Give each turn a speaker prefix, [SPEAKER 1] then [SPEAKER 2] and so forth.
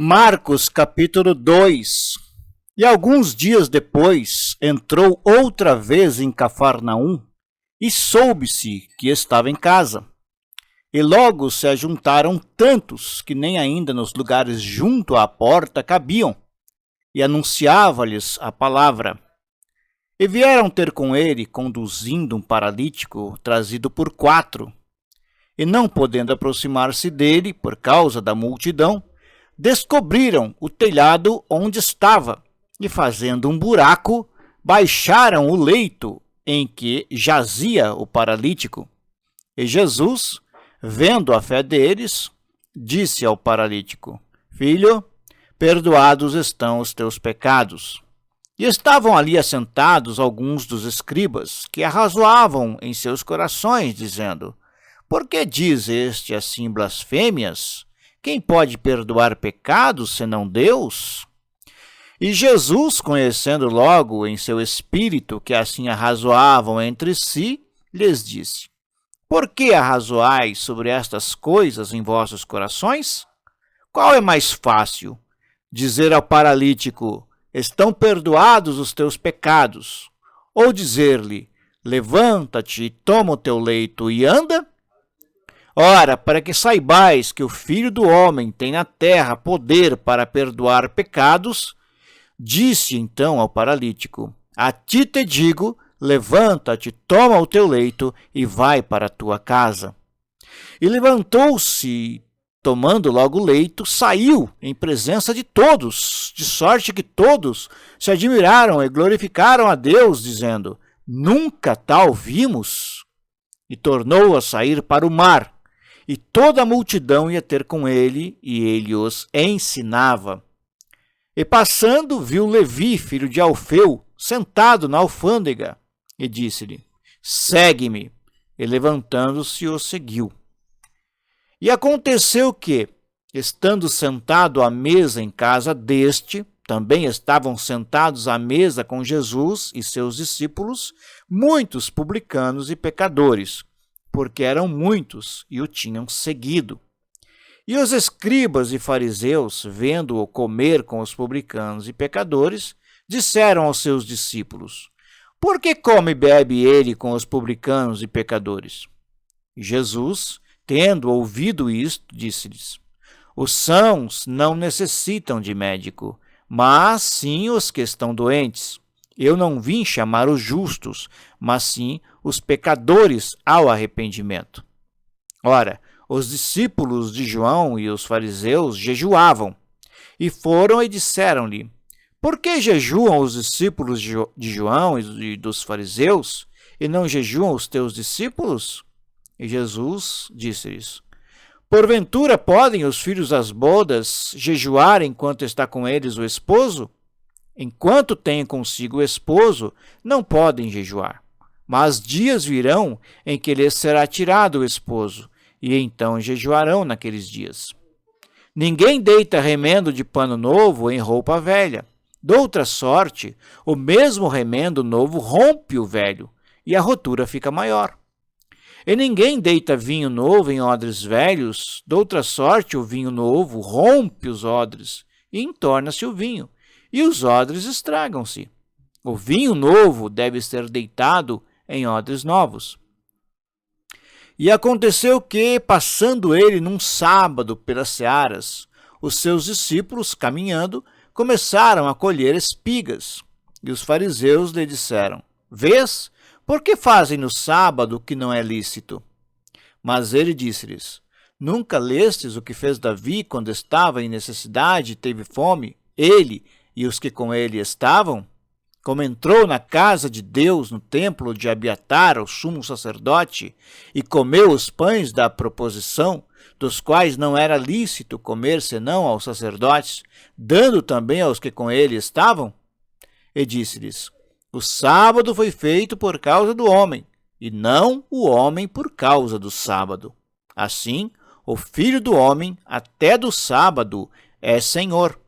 [SPEAKER 1] Marcos capítulo 2. E alguns dias depois entrou outra vez em Cafarnaum e soube-se que estava em casa. E logo se ajuntaram tantos que nem ainda nos lugares junto à porta cabiam, e anunciava-lhes a palavra. E vieram ter com ele, conduzindo um paralítico trazido por 4. E não podendo aproximar-se dele por causa da multidão, descobriram o telhado onde estava, e fazendo um buraco, baixaram o leito em que jazia o paralítico. E Jesus, vendo a fé deles, disse ao paralítico: Filho, perdoados estão os teus pecados. E estavam ali assentados alguns dos escribas, que arrazoavam em seus corações, dizendo: Por que diz este assim blasfêmias? Quem pode perdoar pecados, senão Deus? E Jesus, conhecendo logo em seu espírito que assim arrazoavam entre si, lhes disse: Por que arrazoais sobre estas coisas em vossos corações? Qual é mais fácil? Dizer ao paralítico: Estão perdoados os teus pecados? Ou dizer-lhe: Levanta-te, toma o teu leito e anda? Ora, para que saibais que o Filho do Homem tem na terra poder para perdoar pecados, disse então ao paralítico: A ti te digo, levanta-te, toma o teu leito e vai para a tua casa. E levantou-se, tomando logo o leito, saiu em presença de todos, de sorte que todos se admiraram e glorificaram a Deus, dizendo: Nunca tal vimos. E tornou a sair para o mar, e toda a multidão ia ter com ele, e ele os ensinava. E passando, viu Levi, filho de Alfeu, sentado na alfândega, e disse-lhe: Segue-me. E levantando-se, o seguiu. E aconteceu que, estando sentado à mesa em casa deste, também estavam sentados à mesa com Jesus e seus discípulos, muitos publicanos e pecadores, porque eram muitos e o tinham seguido. E os escribas e fariseus, vendo-o comer com os publicanos e pecadores, disseram aos seus discípulos: Por que come e bebe ele com os publicanos e pecadores? E Jesus, tendo ouvido isto, disse-lhes: Os sãos não necessitam de médico, mas sim os que estão doentes. Eu não vim chamar os justos, mas sim os pecadores ao arrependimento. Ora, os discípulos de João e os fariseus jejuavam, e foram e disseram-lhe: Por que jejuam os discípulos de João e dos fariseus, e não jejuam os teus discípulos? E Jesus disse-lhes: Porventura podem os filhos das bodas jejuar enquanto está com eles o esposo? Enquanto têm consigo o esposo, não podem jejuar. Mas dias virão em que lhes será tirado o esposo, e então jejuarão naqueles dias. Ninguém deita remendo de pano novo em roupa velha. Doutra sorte, o mesmo remendo novo rompe o velho, e a rotura fica maior. E ninguém deita vinho novo em odres velhos. Doutra sorte, o vinho novo rompe os odres, e entorna-se o vinho, e os odres estragam-se. O vinho novo deve ser deitado em odres novos. E aconteceu que, passando ele num sábado pelas searas, os seus discípulos, caminhando, começaram a colher espigas. E os fariseus lhe disseram: Vês, por que fazem no sábado o que não é lícito? Mas ele disse-lhes: Nunca lestes o que fez Davi quando estava em necessidade e teve fome, ele e os que com ele estavam? Como entrou na casa de Deus, no templo de Abiatar, o sumo sacerdote, e comeu os pães da proposição, dos quais não era lícito comer senão aos sacerdotes, dando também aos que com ele estavam? E disse-lhes: O sábado foi feito por causa do homem, e não o homem por causa do sábado. Assim, o Filho do Homem, até do sábado, é Senhor.